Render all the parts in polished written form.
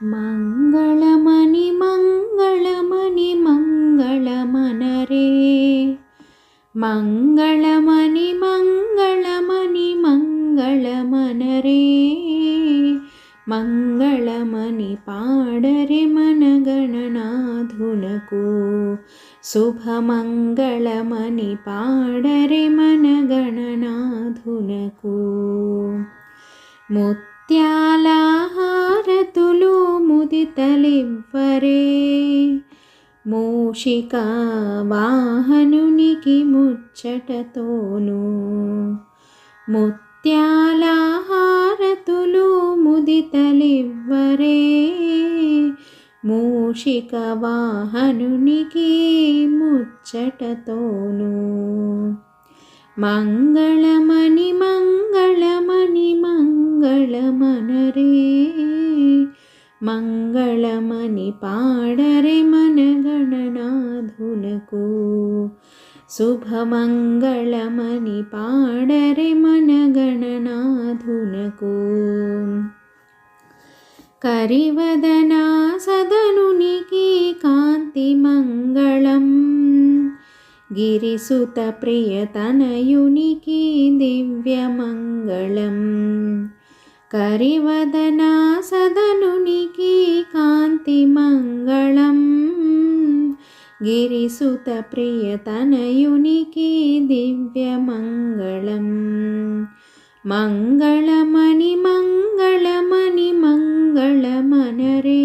మంగళమణి మంగళమణి మంగళమనరే మంగళమణి మంగళమణి మంగళమనరే మంగళమణి పాడరే మన గణనాథునకు శుభమంగళమణి పాడరే మన గణనాథునకు ముత్యాల హారతులు ముదితలివ్వరే మూషిక వాహనునికి ముచ్చటతోను ముత్యాల హారతులు ముదితలివ్వరే మూషిక వాహనునికి ముచ్చటతోను మంగళమణి మంగళమణి మంగళమనరే మంగళమణి పాడరే మన గణనాథునకు శుభమంగళమణి పాడరే మన గణనాథునకు కరివదనా సదనునికి కాంతి మంగళం గిరిసుత ప్రియతనయునికి దివ్యమంగళం కరివదనా సదనునికి కాంతి మంగళం గిరిసుత ప్రియతనయునికి దివ్యమంగళం మంగళమణి మంగళమణి మంగళమనరే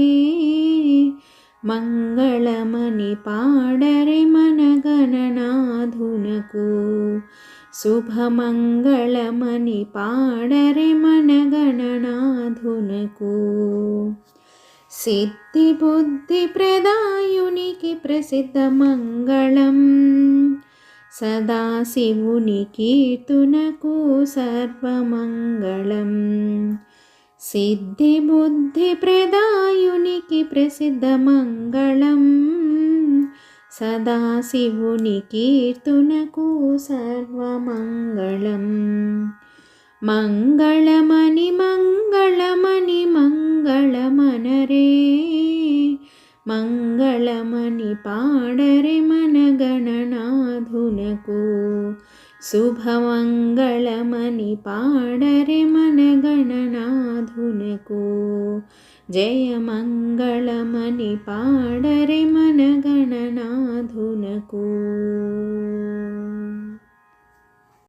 మంగళమణి పాడరే మన గణనాథునకు శుభమంగళమణి పాడరే మన గణనాథునకు సిద్ధి బుద్ధి ప్రదాయునికి ప్రసిద్ధ మంగళం సదాశివుని కీర్తునకు సర్వమంగళం సిద్ధి బుద్ధి ప్రదాయునికి ప్రసిద్ధ మంగళం సదాశివుని కీర్తునకు సర్వమంగళం మంగళమణి మంగళమణి మంగళమనరే మంగళమణి పాడరే మన గణనాథునకు శుభమంగళమణి పాడరే మన గణనాథునకు జయమంగళమణి పాడరే మన గణనాథునకు.